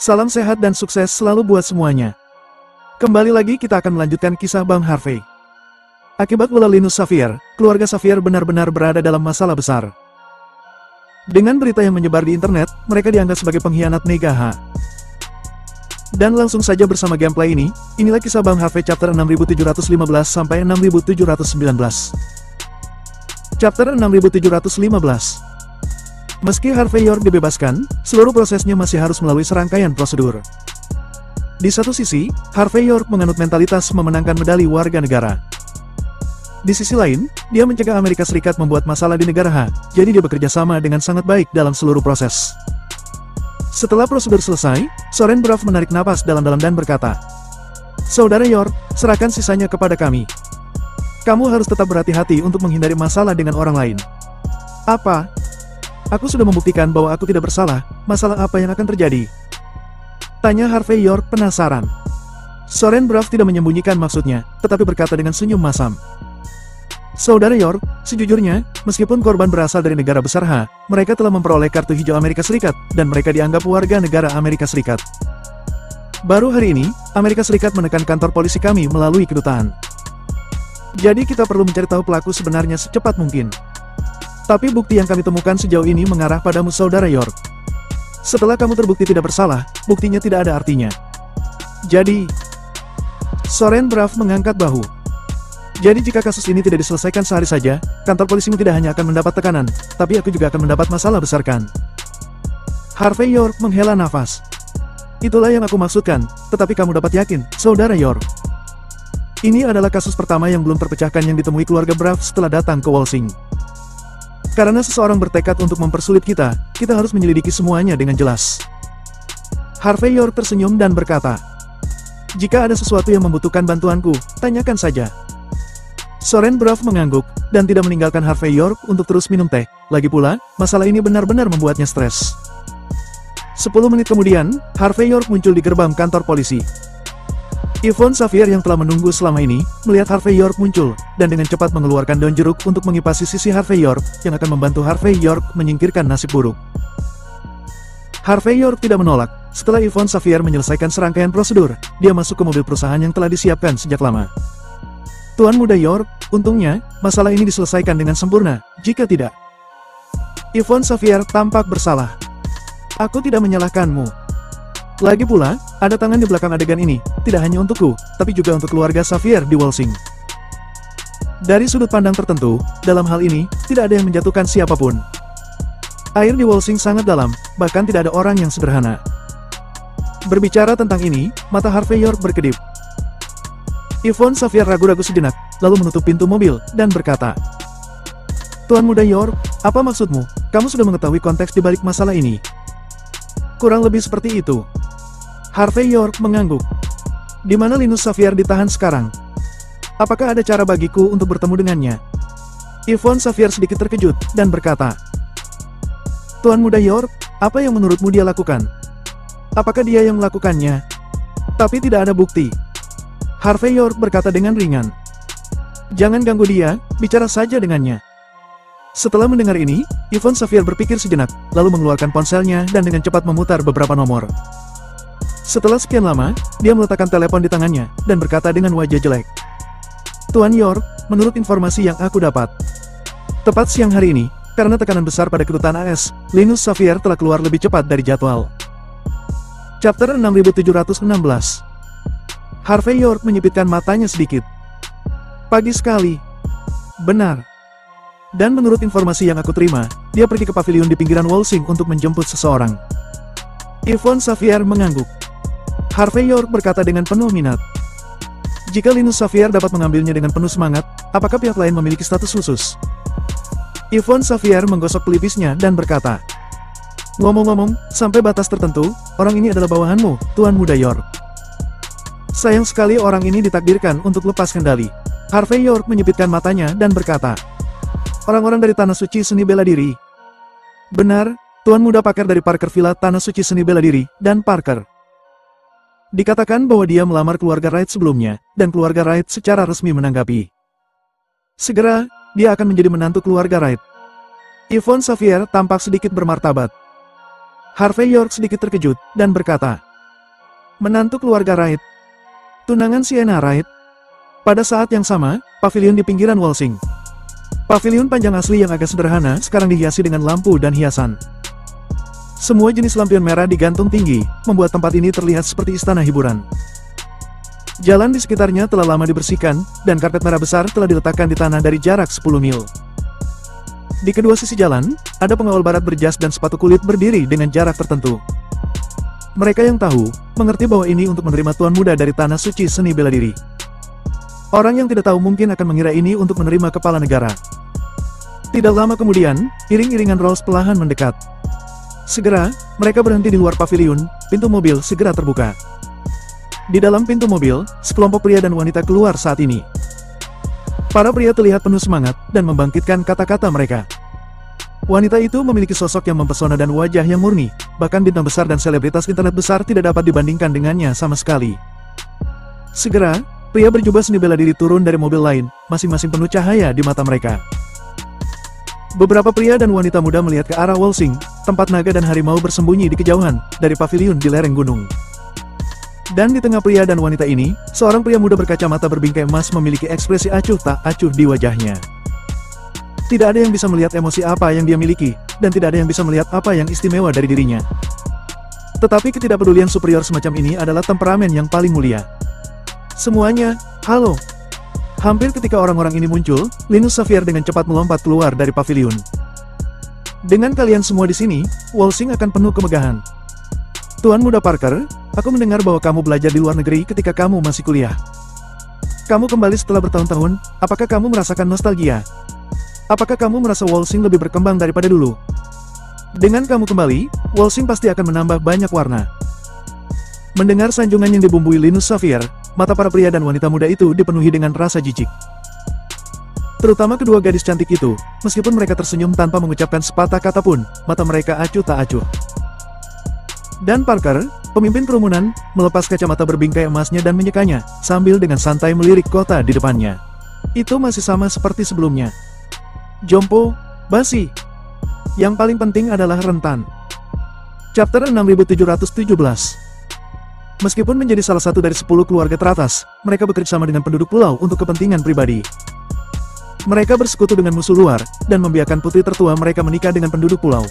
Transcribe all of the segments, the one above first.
Salam sehat dan sukses selalu buat semuanya. Kembali lagi kita akan melanjutkan kisah Bang Harvey. Akibat ulah Linus Xavier, keluarga Xavier benar-benar berada dalam masalah besar. Dengan berita yang menyebar di internet, mereka dianggap sebagai pengkhianat Negaha. Dan langsung saja bersama gameplay ini, inilah kisah Bang Harvey chapter 6715 sampai 6719. Chapter 6715. Meski Harvey York dibebaskan, seluruh prosesnya masih harus melalui serangkaian prosedur. Di satu sisi, Harvey York menganut mentalitas memenangkan medali warga negara. Di sisi lain, dia mencegah Amerika Serikat membuat masalah di negara H, jadi dia bekerja sama dengan sangat baik dalam seluruh proses. Setelah prosedur selesai, Soren Braff menarik napas dalam-dalam dan berkata, "Saudara York, serahkan sisanya kepada kami. Kamu harus tetap berhati-hati untuk menghindari masalah dengan orang lain." "Apa? Aku sudah membuktikan bahwa aku tidak bersalah, masalah apa yang akan terjadi?" tanya Harvey York penasaran. Soren Braff tidak menyembunyikan maksudnya, tetapi berkata dengan senyum masam. "Saudara York, sejujurnya, meskipun korban berasal dari negara besar H, mereka telah memperoleh kartu hijau Amerika Serikat, dan mereka dianggap warga negara Amerika Serikat. Baru hari ini, Amerika Serikat menekan kantor polisi kami melalui kedutaan. Jadi kita perlu mencari tahu pelaku sebenarnya secepat mungkin. Tapi bukti yang kami temukan sejauh ini mengarah padamu saudara York. Setelah kamu terbukti tidak bersalah, buktinya tidak ada artinya. Jadi..." Soren Braff mengangkat bahu. "Jadi jika kasus ini tidak diselesaikan sehari saja, kantor polisimu tidak hanya akan mendapat tekanan, tapi aku juga akan mendapat masalah besar kan?" Harvey York menghela nafas. "Itulah yang aku maksudkan, tetapi kamu dapat yakin, saudara York. Ini adalah kasus pertama yang belum terpecahkan yang ditemui keluarga Braff setelah datang ke Walsing. Karena seseorang bertekad untuk mempersulit kita harus menyelidiki semuanya dengan jelas." Harvey York tersenyum dan berkata, "Jika ada sesuatu yang membutuhkan bantuanku, tanyakan saja." Soren Braff mengangguk, dan tidak meninggalkan Harvey York untuk terus minum teh. Lagi pula, masalah ini benar-benar membuatnya stres. 10 menit kemudian, Harvey York muncul di gerbang kantor polisi. Yvonne Xavier yang telah menunggu selama ini, melihat Harvey York muncul, dan dengan cepat mengeluarkan daun jeruk untuk mengipasi sisi Harvey York, yang akan membantu Harvey York menyingkirkan nasib buruk. Harvey York tidak menolak. Setelah Yvonne Xavier menyelesaikan serangkaian prosedur, dia masuk ke mobil perusahaan yang telah disiapkan sejak lama. "Tuan Muda York, untungnya, masalah ini diselesaikan dengan sempurna, jika tidak..." Yvonne Xavier tampak bersalah. "Aku tidak menyalahkanmu. Lagi pula, ada tangan di belakang adegan ini, tidak hanya untukku, tapi juga untuk keluarga Xavier di Walsing. Dari sudut pandang tertentu, dalam hal ini, tidak ada yang menjatuhkan siapapun. Air di Walsing sangat dalam, bahkan tidak ada orang yang sederhana." Berbicara tentang ini, mata Harvey York berkedip. Yvonne Xavier ragu-ragu sejenak, lalu menutup pintu mobil, dan berkata, "Tuan Muda York, apa maksudmu? Kamu sudah mengetahui konteks di balik masalah ini?" "Kurang lebih seperti itu." Harvey York mengangguk. "Di mana Linus Xavier ditahan sekarang? Apakah ada cara bagiku untuk bertemu dengannya?" Yvonne Xavier sedikit terkejut, dan berkata, "Tuan Muda York, apa yang menurutmu dia lakukan? Apakah dia yang melakukannya?" "Tapi tidak ada bukti." Harvey York berkata dengan ringan. "Jangan ganggu dia, bicara saja dengannya." Setelah mendengar ini, Yvonne Xavier berpikir sejenak, lalu mengeluarkan ponselnya dan dengan cepat memutar beberapa nomor. Setelah sekian lama, dia meletakkan telepon di tangannya, dan berkata dengan wajah jelek, "Tuan York, menurut informasi yang aku dapat, tepat siang hari ini, karena tekanan besar pada kedutaan AS, Linus Xavier telah keluar lebih cepat dari jadwal." Chapter 6716. Harvey York menyipitkan matanya sedikit. "Pagi sekali." "Benar. Dan menurut informasi yang aku terima, dia pergi ke pavilion di pinggiran Walsing untuk menjemput seseorang." Yvonne Xavier mengangguk. Harvey York berkata dengan penuh minat, "Jika Linus Xavier dapat mengambilnya dengan penuh semangat, apakah pihak lain memiliki status khusus?" Yvonne Xavier menggosok pelipisnya dan berkata, "Ngomong-ngomong, sampai batas tertentu, orang ini adalah bawahanmu, Tuan Muda York. Sayang sekali orang ini ditakdirkan untuk lepas kendali." Harvey York menyipitkan matanya dan berkata, "Orang-orang dari Tanah Suci Seni Bela Diri." "Benar, Tuan Muda Parker dari Parker Villa Tanah Suci Seni Bela Diri, dan Parker. Dikatakan bahwa dia melamar keluarga Wright sebelumnya, dan keluarga Wright secara resmi menanggapi. Segera, dia akan menjadi menantu keluarga Wright." Yvonne Xavier tampak sedikit bermartabat. Harvey York sedikit terkejut, dan berkata, Menantu keluarga Wright. Tunangan Sienna Wright. Pada saat yang sama, pavilion di pinggiran Walsing. Pavilion panjang asli yang agak sederhana sekarang dihiasi dengan lampu dan hiasan. Semua jenis lampion merah digantung tinggi, membuat tempat ini terlihat seperti istana hiburan. Jalan di sekitarnya telah lama dibersihkan, dan karpet merah besar telah diletakkan di tanah dari jarak 10 mil. Di kedua sisi jalan, ada pengawal barat berjas dan sepatu kulit berdiri dengan jarak tertentu. Mereka yang tahu, mengerti bahwa ini untuk menerima tuan muda dari tanah suci seni bela diri. Orang yang tidak tahu mungkin akan mengira ini untuk menerima kepala negara. Tidak lama kemudian, iring-iringan Rolls perlahan mendekat. Segera, mereka berhenti di luar pavilion, pintu mobil segera terbuka. Di dalam pintu mobil, sekelompok pria dan wanita keluar saat ini. Para pria terlihat penuh semangat, dan membangkitkan kata-kata mereka. Wanita itu memiliki sosok yang mempesona dan wajah yang murni, bahkan bintang besar dan selebritas internet besar tidak dapat dibandingkan dengannya sama sekali. Segera, pria berjubah seni bela diri turun dari mobil lain, masing-masing penuh cahaya di mata mereka. Beberapa pria dan wanita muda melihat ke arah Walsing, tempat naga dan harimau bersembunyi di kejauhan, dari pavilion di lereng gunung. Dan di tengah pria dan wanita ini, seorang pria muda berkacamata berbingkai emas memiliki ekspresi acuh tak acuh di wajahnya. Tidak ada yang bisa melihat emosi apa yang dia miliki, dan tidak ada yang bisa melihat apa yang istimewa dari dirinya. Tetapi ketidakpedulian superior semacam ini adalah temperamen yang paling mulia. Semuanya, halo. Hampir ketika orang-orang ini muncul, Linus Xavier dengan cepat melompat keluar dari pavilion. Dengan kalian semua di sini, Walsing akan penuh kemegahan. Tuan Muda Parker, aku mendengar bahwa kamu belajar di luar negeri ketika kamu masih kuliah. Kamu kembali setelah bertahun-tahun, apakah kamu merasakan nostalgia? Apakah kamu merasa Walsing lebih berkembang daripada dulu? Dengan kamu kembali, Walsing pasti akan menambah banyak warna. Mendengar sanjungan yang dibumbui Linus Xavier, mata para pria dan wanita muda itu dipenuhi dengan rasa jijik. Terutama kedua gadis cantik itu, meskipun mereka tersenyum tanpa mengucapkan sepatah kata pun, mata mereka acuh tak acuh. Dan Parker, pemimpin kerumunan, melepas kacamata berbingkai emasnya dan menyekanya, sambil dengan santai melirik kota di depannya. Itu masih sama seperti sebelumnya. Jompo, basi. Yang paling penting adalah rentan. Chapter 6717. Meskipun menjadi salah satu dari 10 keluarga teratas, mereka bekerja sama dengan penduduk pulau untuk kepentingan pribadi. Mereka bersekutu dengan musuh luar, dan membiarkan putri tertua mereka menikah dengan penduduk pulau.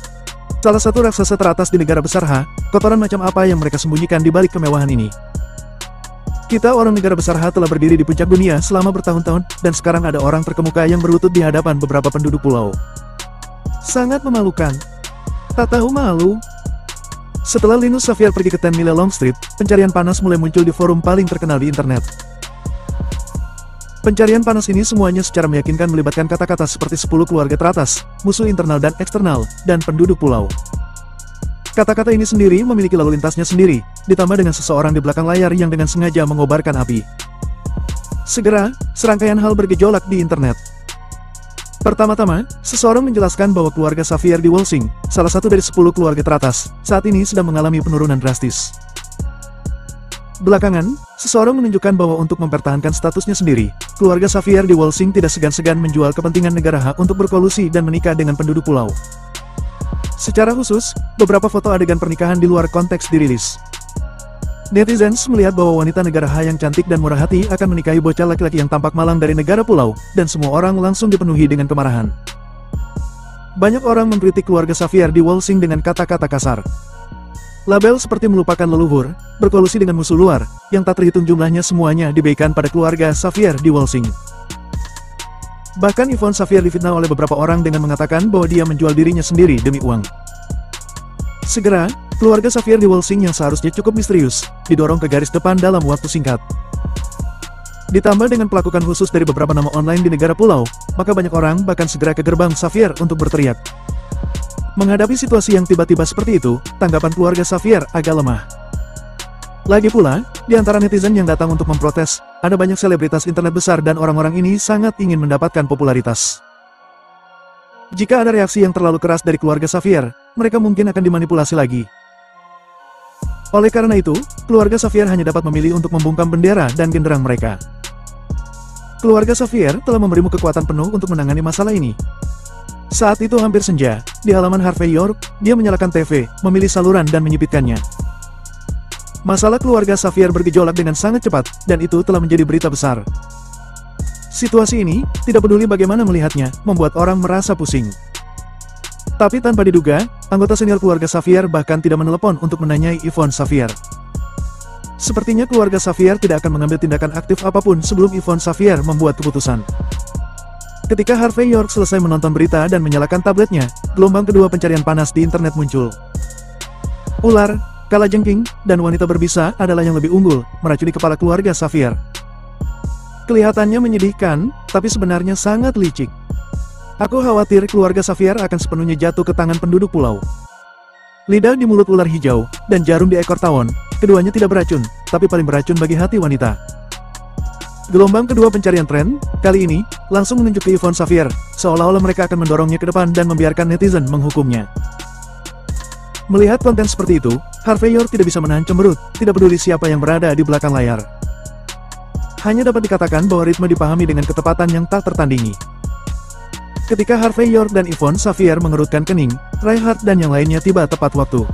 Salah satu raksasa teratas di negara besar H, kotoran macam apa yang mereka sembunyikan di balik kemewahan ini. Kita orang negara besar H telah berdiri di puncak dunia selama bertahun-tahun, dan sekarang ada orang terkemuka yang berlutut di hadapan beberapa penduduk pulau. Sangat memalukan. Tak tahu malu. Setelah Linus Xavier pergi ke 10 Mile Long Street, pencarian panas mulai muncul di forum paling terkenal di internet. Pencarian panas ini semuanya secara meyakinkan melibatkan kata-kata seperti 10 keluarga teratas, musuh internal dan eksternal, dan penduduk pulau. Kata-kata ini sendiri memiliki lalu lintasnya sendiri, ditambah dengan seseorang di belakang layar yang dengan sengaja mengobarkan api. Segera, serangkaian hal bergejolak di internet. Pertama-tama, seseorang menjelaskan bahwa keluarga Xavier di Walsing, salah satu dari 10 keluarga teratas, saat ini sedang mengalami penurunan drastis. Belakangan, seseorang menunjukkan bahwa untuk mempertahankan statusnya sendiri, keluarga Xavier di Walsing tidak segan-segan menjual kepentingan negara H untuk berkolusi dan menikah dengan penduduk pulau. Secara khusus, beberapa foto adegan pernikahan di luar konteks dirilis. Netizens melihat bahwa wanita negara H yang cantik dan murah hati akan menikahi bocah laki-laki yang tampak malang dari negara pulau, dan semua orang langsung dipenuhi dengan kemarahan. Banyak orang mengkritik keluarga Xavier di Walsing dengan kata-kata kasar. Label seperti melupakan leluhur, berkolusi dengan musuh luar, yang tak terhitung jumlahnya semuanya diberikan pada keluarga Xavier di Walsing. Bahkan Yvonne Xavier difitnah oleh beberapa orang dengan mengatakan bahwa dia menjual dirinya sendiri demi uang. Segera, keluarga Xavier di Walsing yang seharusnya cukup misterius, didorong ke garis depan dalam waktu singkat. Ditambah dengan pelakukan khusus dari beberapa nama online di negara pulau, maka banyak orang bahkan segera ke gerbang Xavier untuk berteriak. Menghadapi situasi yang tiba-tiba seperti itu, tanggapan keluarga Xavier agak lemah. Lagi pula, di antara netizen yang datang untuk memprotes, ada banyak selebritas internet besar dan orang-orang ini sangat ingin mendapatkan popularitas. Jika ada reaksi yang terlalu keras dari keluarga Xavier, mereka mungkin akan dimanipulasi lagi. Oleh karena itu, keluarga Xavier hanya dapat memilih untuk membungkam bendera dan genderang mereka. Keluarga Xavier telah memberimu kekuatan penuh untuk menangani masalah ini. Saat itu hampir senja, di halaman Harvey York, dia menyalakan TV, memilih saluran dan menyipitkannya. Masalah keluarga Xavier bergejolak dengan sangat cepat, dan itu telah menjadi berita besar. Situasi ini, tidak peduli bagaimana melihatnya, membuat orang merasa pusing. Tapi tanpa diduga, anggota senior keluarga Xavier bahkan tidak menelepon untuk menanyai Yvonne Xavier. Sepertinya keluarga Xavier tidak akan mengambil tindakan aktif apapun sebelum Yvonne Xavier membuat keputusan. Ketika Harvey York selesai menonton berita dan menyalakan tabletnya, gelombang kedua pencarian panas di internet muncul. Ular, kalajengking, dan wanita berbisa adalah yang lebih unggul, meracuni kepala keluarga Xavier. Kelihatannya menyedihkan, tapi sebenarnya sangat licik. Aku khawatir keluarga Xavier akan sepenuhnya jatuh ke tangan penduduk pulau. Lidah di mulut ular hijau, dan jarum di ekor tawon, keduanya tidak beracun, tapi paling beracun bagi hati wanita. Gelombang kedua pencarian tren, kali ini, langsung menunjuk ke Yvonne Xavier, seolah-olah mereka akan mendorongnya ke depan dan membiarkan netizen menghukumnya. Melihat konten seperti itu, Harvey York tidak bisa menahan cemberut, tidak peduli siapa yang berada di belakang layar. Hanya dapat dikatakan bahwa ritme dipahami dengan ketepatan yang tak tertandingi. Ketika Harvey York dan Yvonne Xavier mengerutkan kening, Reinhardt dan yang lainnya tiba tepat waktu.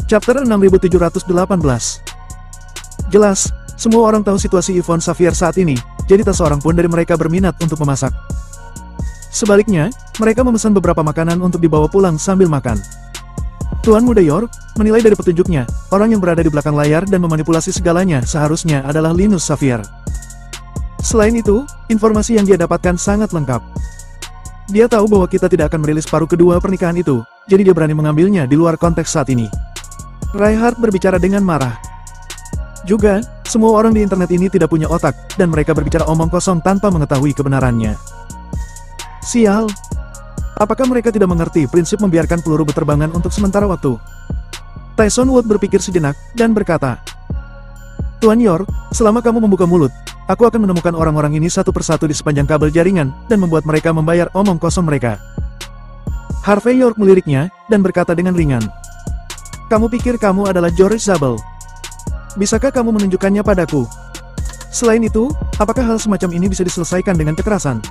Chapter 6718. Jelas, semua orang tahu situasi Yvonne Xavier saat ini, jadi tak seorang pun dari mereka berminat untuk memasak. Sebaliknya, mereka memesan beberapa makanan untuk dibawa pulang sambil makan. Tuan Muda York menilai dari petunjuknya, orang yang berada di belakang layar dan memanipulasi segalanya seharusnya adalah Linus Xavier. Selain itu, informasi yang dia dapatkan sangat lengkap. Dia tahu bahwa kita tidak akan merilis paruh kedua pernikahan itu, jadi dia berani mengambilnya di luar konteks saat ini. Reinhardt berbicara dengan marah. Juga, semua orang di internet ini tidak punya otak, dan mereka berbicara omong kosong tanpa mengetahui kebenarannya. Sial! Apakah mereka tidak mengerti prinsip membiarkan peluru berterbangan untuk sementara waktu? Tyson Wood berpikir sejenak, dan berkata, Tuan York, selama kamu membuka mulut, aku akan menemukan orang-orang ini satu persatu di sepanjang kabel jaringan, dan membuat mereka membayar omong kosong mereka. Harvey York meliriknya, dan berkata dengan ringan, Kamu pikir kamu adalah George Zabel? Bisakah kamu menunjukkannya padaku? Selain itu, apakah hal semacam ini bisa diselesaikan dengan kekerasan?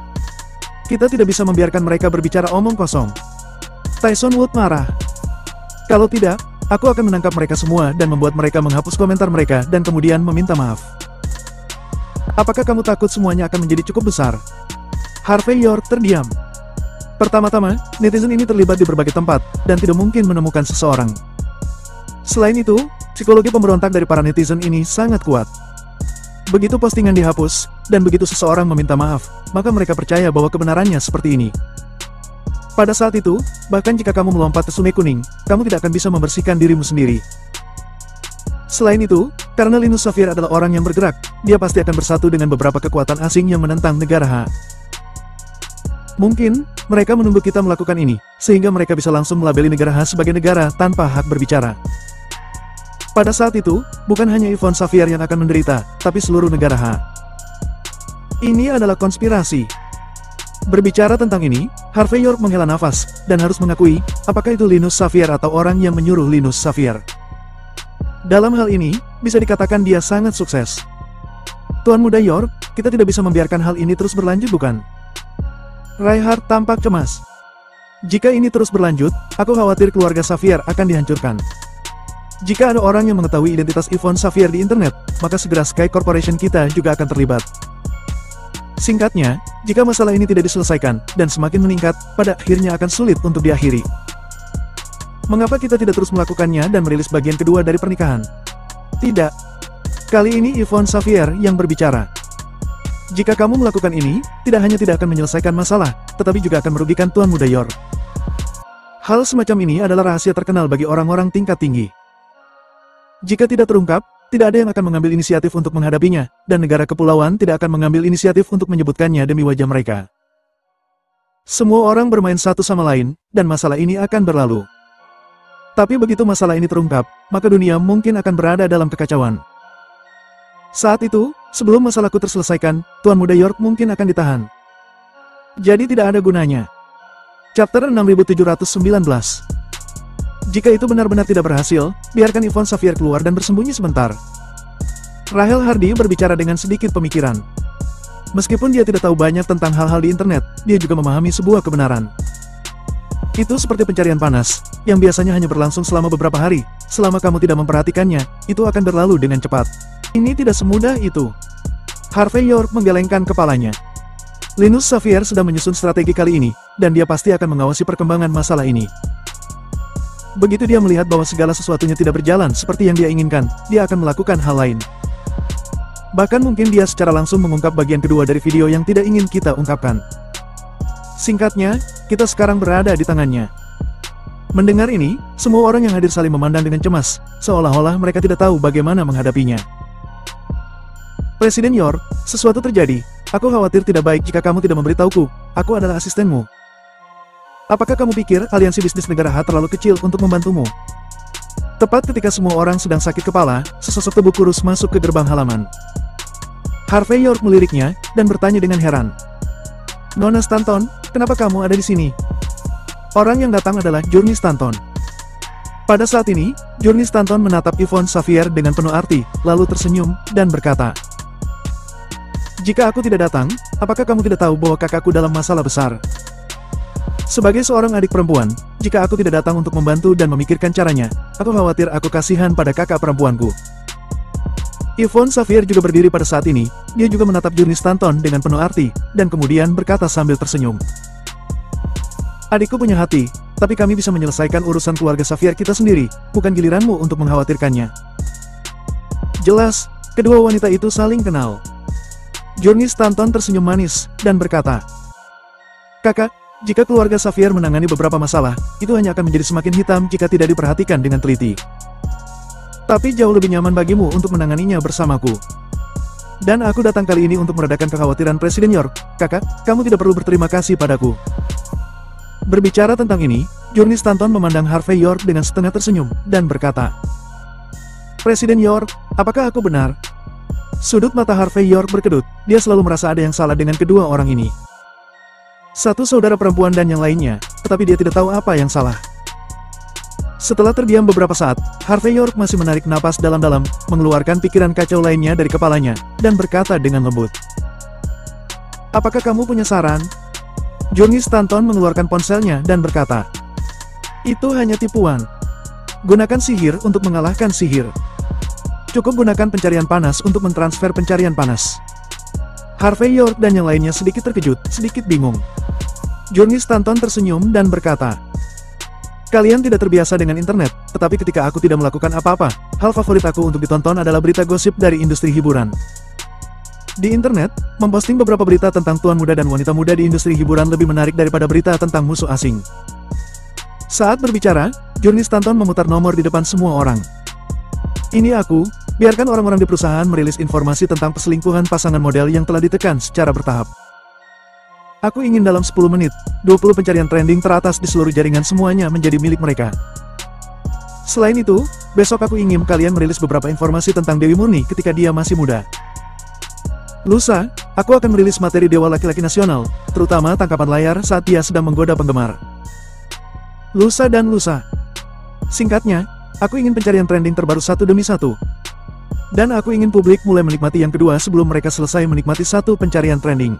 Kita tidak bisa membiarkan mereka berbicara omong kosong. Tyson Wood marah. Kalau tidak, aku akan menangkap mereka semua dan membuat mereka menghapus komentar mereka dan kemudian meminta maaf. Apakah kamu takut semuanya akan menjadi cukup besar? Harvey York terdiam. Pertama-tama, netizen ini terlibat di berbagai tempat, dan tidak mungkin menemukan seseorang. Selain itu, psikologi pemberontak dari para netizen ini sangat kuat. Begitu postingan dihapus, dan begitu seseorang meminta maaf, maka mereka percaya bahwa kebenarannya seperti ini. Pada saat itu, bahkan jika kamu melompat ke sungai kuning, kamu tidak akan bisa membersihkan dirimu sendiri. Selain itu, karena Linus Xavier adalah orang yang bergerak, dia pasti akan bersatu dengan beberapa kekuatan asing yang menentang negara H. Mungkin, mereka menunggu kita melakukan ini, sehingga mereka bisa langsung melabeli negara H sebagai negara tanpa hak berbicara. Pada saat itu, bukan hanya Yvonne Xavier yang akan menderita, tapi seluruh negara H. Ini adalah konspirasi. Berbicara tentang ini, Harvey York menghela nafas, dan harus mengakui, apakah itu Linus Xavier atau orang yang menyuruh Linus Xavier. Dalam hal ini, bisa dikatakan dia sangat sukses. Tuan Muda York, kita tidak bisa membiarkan hal ini terus berlanjut bukan? Reinhardt tampak cemas. Jika ini terus berlanjut, aku khawatir keluarga Xavier akan dihancurkan. Jika ada orang yang mengetahui identitas Yvonne Xavier di internet, maka segera Sky Corporation kita juga akan terlibat. Singkatnya, jika masalah ini tidak diselesaikan, dan semakin meningkat, pada akhirnya akan sulit untuk diakhiri. Mengapa kita tidak terus melakukannya dan merilis bagian kedua dari pernikahan? Tidak. Kali ini Yvonne Xavier yang berbicara. Jika kamu melakukan ini, tidak hanya tidak akan menyelesaikan masalah, tetapi juga akan merugikan Tuan Muda York. Hal semacam ini adalah rahasia terkenal bagi orang-orang tingkat tinggi. Jika tidak terungkap, tidak ada yang akan mengambil inisiatif untuk menghadapinya, dan negara kepulauan tidak akan mengambil inisiatif untuk menyebutkannya demi wajah mereka. Semua orang bermain satu sama lain, dan masalah ini akan berlalu. Tapi begitu masalah ini terungkap, maka dunia mungkin akan berada dalam kekacauan. Saat itu, sebelum masalahku terselesaikan, Tuan Muda York mungkin akan ditahan. Jadi tidak ada gunanya. Chapter 6719. Jika itu benar-benar tidak berhasil, biarkan Yvonne Xavier keluar dan bersembunyi sebentar. Rahel Hardy berbicara dengan sedikit pemikiran. Meskipun dia tidak tahu banyak tentang hal-hal di internet, dia juga memahami sebuah kebenaran. Itu seperti pencarian panas, yang biasanya hanya berlangsung selama beberapa hari. Selama kamu tidak memperhatikannya, itu akan berlalu dengan cepat. Ini tidak semudah itu. Harvey York menggelengkan kepalanya. Linus Xavier sedang menyusun strategi kali ini, dan dia pasti akan mengawasi perkembangan masalah ini. Begitu dia melihat bahwa segala sesuatunya tidak berjalan seperti yang dia inginkan, dia akan melakukan hal lain. Bahkan mungkin dia secara langsung mengungkap bagian kedua dari video yang tidak ingin kita ungkapkan. Singkatnya, kita sekarang berada di tangannya. Mendengar ini, semua orang yang hadir saling memandang dengan cemas, seolah-olah mereka tidak tahu bagaimana menghadapinya. Presiden York, sesuatu terjadi. Aku khawatir tidak baik jika kamu tidak memberitahuku. Aku adalah asistenmu. Apakah kamu pikir aliansi bisnis negara H terlalu kecil untuk membantumu? Tepat ketika semua orang sedang sakit kepala, sesosok tubuh kurus masuk ke gerbang halaman. Harvey York meliriknya, dan bertanya dengan heran. Nona Stanton, kenapa kamu ada di sini? Orang yang datang adalah Journey Stanton. Pada saat ini, Journey Stanton menatap Yvonne Xavier dengan penuh arti, lalu tersenyum, dan berkata, jika aku tidak datang, apakah kamu tidak tahu bahwa kakakku dalam masalah besar? Sebagai seorang adik perempuan, jika aku tidak datang untuk membantu dan memikirkan caranya, aku khawatir aku kasihan pada kakak perempuanku. Yvonne Xavier juga berdiri pada saat ini, dia juga menatap Journey Stanton dengan penuh arti, dan kemudian berkata sambil tersenyum. Adikku punya hati, tapi kami bisa menyelesaikan urusan keluarga Xavier kita sendiri, bukan giliranmu untuk mengkhawatirkannya. Jelas, kedua wanita itu saling kenal. Journey Stanton tersenyum manis, dan berkata, kakak, jika keluarga Xavier menangani beberapa masalah, itu hanya akan menjadi semakin hitam jika tidak diperhatikan dengan teliti. Tapi jauh lebih nyaman bagimu untuk menanganinya bersamaku. Dan aku datang kali ini untuk meredakan kekhawatiran Presiden York. Kakak, kamu tidak perlu berterima kasih padaku. Berbicara tentang ini, Journey Stanton memandang Harvey York dengan setengah tersenyum, dan berkata, Presiden York, apakah aku benar? Sudut mata Harvey York berkedut, dia selalu merasa ada yang salah dengan kedua orang ini. Satu saudara perempuan dan yang lainnya, tetapi dia tidak tahu apa yang salah. Setelah terdiam beberapa saat, Harvey York masih menarik napas dalam-dalam, mengeluarkan pikiran kacau lainnya dari kepalanya, dan berkata dengan lembut. Apakah kamu punya saran? Journey Stanton mengeluarkan ponselnya dan berkata, itu hanya tipuan. Gunakan sihir untuk mengalahkan sihir. Cukup gunakan pencarian panas untuk mentransfer pencarian panas. Harvey York dan yang lainnya sedikit terkejut, sedikit bingung. Journey Stanton tersenyum dan berkata, kalian tidak terbiasa dengan internet, tetapi ketika aku tidak melakukan apa-apa, hal favorit aku untuk ditonton adalah berita gosip dari industri hiburan. Di internet, memposting beberapa berita tentang tuan muda dan wanita muda di industri hiburan lebih menarik daripada berita tentang musuh asing. Saat berbicara, Journey Stanton memutar nomor di depan semua orang. Ini aku, biarkan orang-orang di perusahaan merilis informasi tentang perselingkuhan pasangan model yang telah ditekan secara bertahap. Aku ingin dalam 10 menit, 20 pencarian trending teratas di seluruh jaringan semuanya menjadi milik mereka. Selain itu, besok aku ingin kalian merilis beberapa informasi tentang Dewi Murni ketika dia masih muda. Lusa, aku akan merilis materi Dewa Laki-Laki Nasional, terutama tangkapan layar saat dia sedang menggoda penggemar. Lusa dan lusa. Singkatnya, aku ingin pencarian trending terbaru satu demi satu. Dan aku ingin publik mulai menikmati yang kedua sebelum mereka selesai menikmati satu pencarian trending.